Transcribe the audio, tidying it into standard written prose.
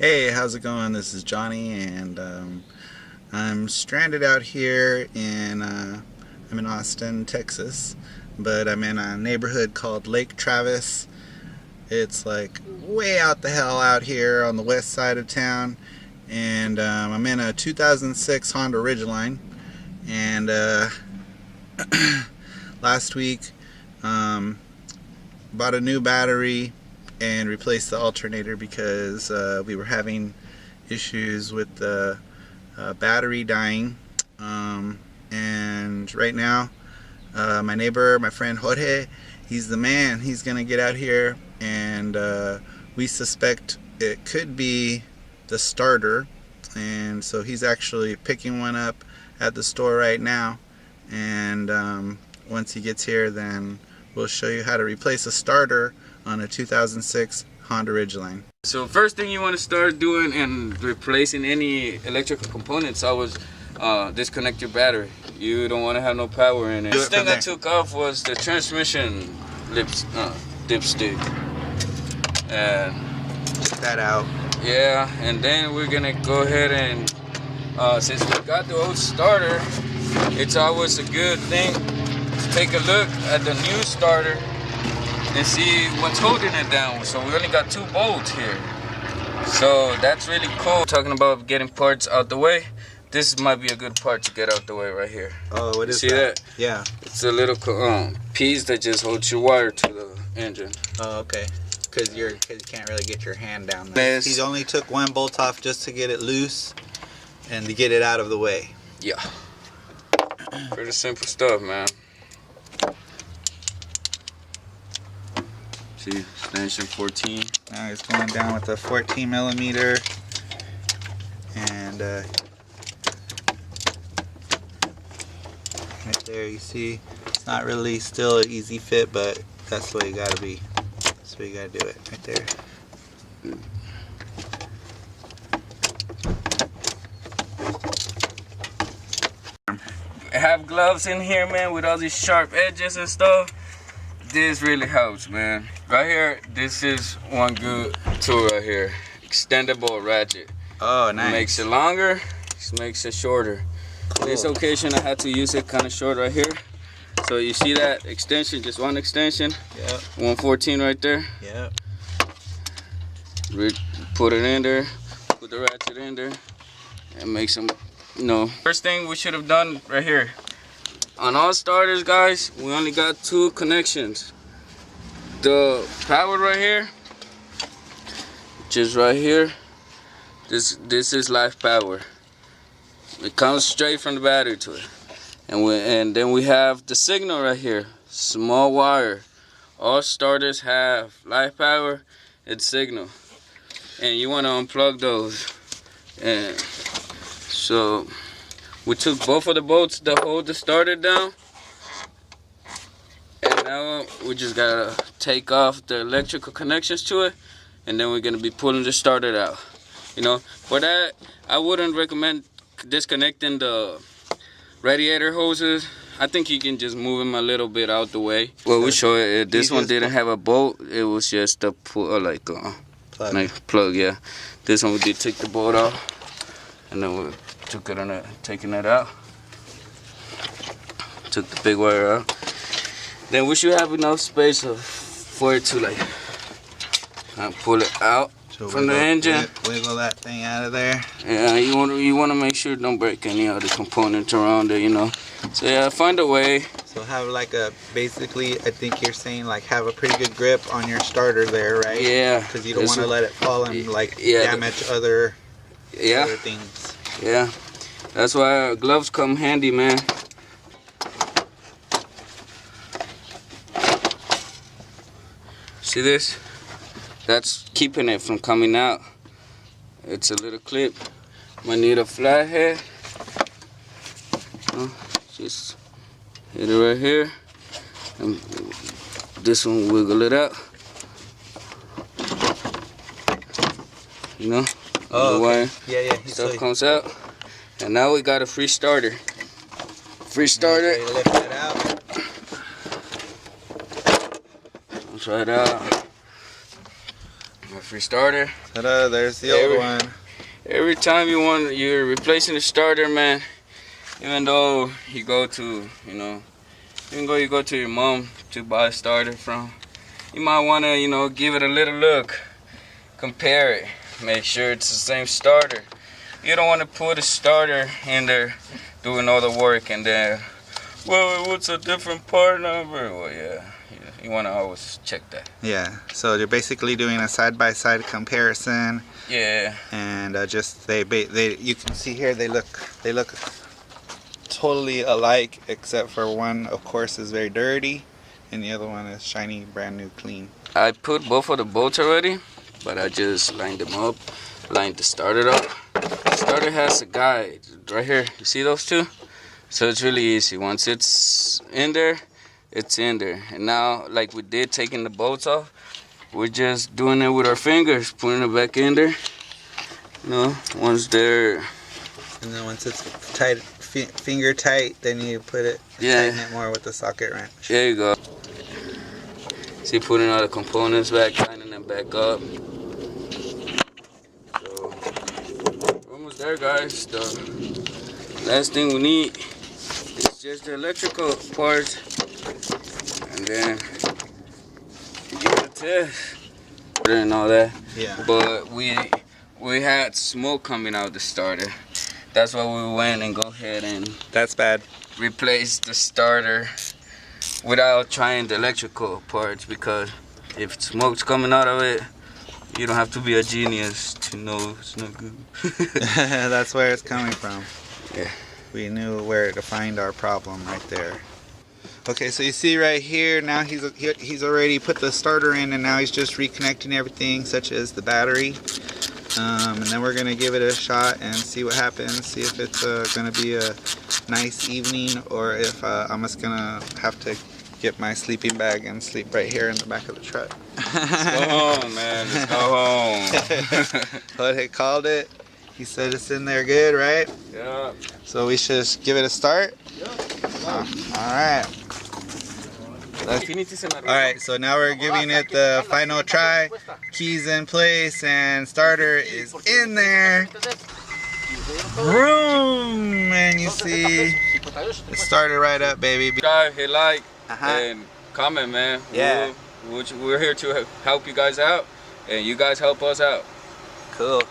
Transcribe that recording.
Hey, how's it going? This is Johnny, and I'm stranded out here I'm in Austin, Texas, but I'm in a neighborhood called Lake Travis. It's like way out the hell out here on the west side of town, and I'm in a 2006 Honda Ridgeline, and last week bought a new battery and replaced the alternator because we were having issues with the battery dying, and right now my neighbor, my friend Jorge, he's the man. He's gonna get out here, and we suspect it could be the starter, and so he's actually picking one up at the store right now, and once he gets here, then we'll show you how to replace a starter on a 2006 Honda Ridgeline. So first thing you want to start doing and replacing any electrical components, I was disconnect your battery. You don't want to have no power in it. The thing I took off was the transmission dipstick. And check that out. Yeah, and then we're gonna go ahead and since we got the old starter, it's always a good thing to take a look at the new starter and see what's holding it down. So we only got 2 bolts here, so that's really cool. Talking about getting parts out the way, this might be a good part to get out the way right here. Oh, what is that? See that? Yeah. It's a little piece that just holds your wire to the engine. Oh, okay. Because you can't really get your hand down there. He only took 1 bolt off just to get it loose and to get it out of the way. Yeah. Pretty simple stuff, man. See, extension 14. Now he's going down with a 14 millimeter, and right there you see it's not really still an easy fit, but that's the way you gotta be. That's the way you gotta do it, right there. I have gloves in here, man, with all these sharp edges and stuff. This really helps, man. Right here, this is one good tool right here. Extendable ratchet. Oh, nice. It makes it longer, it makes it shorter. Cool. This occasion I had to use it kind of short right here. So you see that extension, just one extension. Yep. 114 right there. Yep. Put it in there, put the ratchet in there, and make some, First thing we should have done right here. On all starters, guys, we only got 2 connections. The power right here, just right here. This is live power. It comes straight from the battery to it. And then we have the signal right here, small wire. All starters have live power and signal, and you want to unplug those. And so we took both of the bolts that hold the starter down, and now we just gotta take off the electrical connections to it, and then we're gonna be pulling the starter out. For that, I wouldn't recommend disconnecting the radiator hoses. I think you can just move them a little bit out the way. Well, we show it. This one didn't have a bolt. It was just a plug. Yeah. This one we did take the bolt off, and then we taking it out. Took the big wire out. Then we should have enough space for it to pull it out from the engine. Wiggle that thing out of there. Yeah, you want to make sure don't break any other components around it, So yeah, find a way. So have basically, I think you're saying have a pretty good grip on your starter there, right? Yeah. Because you don't want to let it fall and damage other things. Yeah, that's why gloves come handy, man. See this? That's keeping it from coming out. It's a little clip. Might need a flathead. Just hit it right here, and this one wiggle it out. Oh, the wire. Yeah. Stuff comes out, and now we got a free starter. Free starter. Okay, lift that out. Try it out. free starter. Ta-da, there's the old one. Every time you're replacing the starter, man. Even though you go to, you go to your mom to buy a starter from, you might want to, give it a little look, compare it, make sure it's the same starter. You don't want to put a starter in there doing all the work and then, well, what's a different part number? Well, yeah, you want to always check that. Yeah, so they're basically doing a side-by-side comparison. Yeah. And just they you can see here they look totally alike, except for one, of course, is very dirty, and the other one is shiny, brand new, clean. I put both of the bolts already, but I just lined them up, lined the starter up. The starter has a guide right here. You see those two? So it's really easy. Once it's in there, it's in there. And now, like we did taking the bolts off, we're just doing it with our fingers, putting it back in there. Once they're... And then once it's tight, finger tight, then you put it, tighten it more with the socket wrench. There you go. See, putting all the components back, tightening them back up. So, we're almost there, guys. The last thing we need is just the electrical parts. And then give it a test and all that. Yeah. But we had smoke coming out the starter. That's why we went and go ahead and that's bad. Replace the starter without trying the electrical parts, because if smoke's coming out of it, you don't have to be a genius to know it's not good. That's where it's coming from. Yeah. We knew where to find our problem right there. Okay, so you see right here, now he's already put the starter in, and now he's just reconnecting everything, such as the battery. And then we're going to give it a shot and see what happens, see if it's going to be a nice evening, or if I'm just going to have to get my sleeping bag and sleep right here in the back of the truck. Let's go home, man. Let's go home. Jorge called it. He said it's in there good, right? Yeah. So we should just give it a start? Yeah. Alright. Alright, so now we're giving it the final try. Keys in place and starter is in there. Vroom! And you see it started right up, baby. Subscribe, hit like, and comment, man. Yeah. We're here to help you guys out, and you guys help us out. Cool.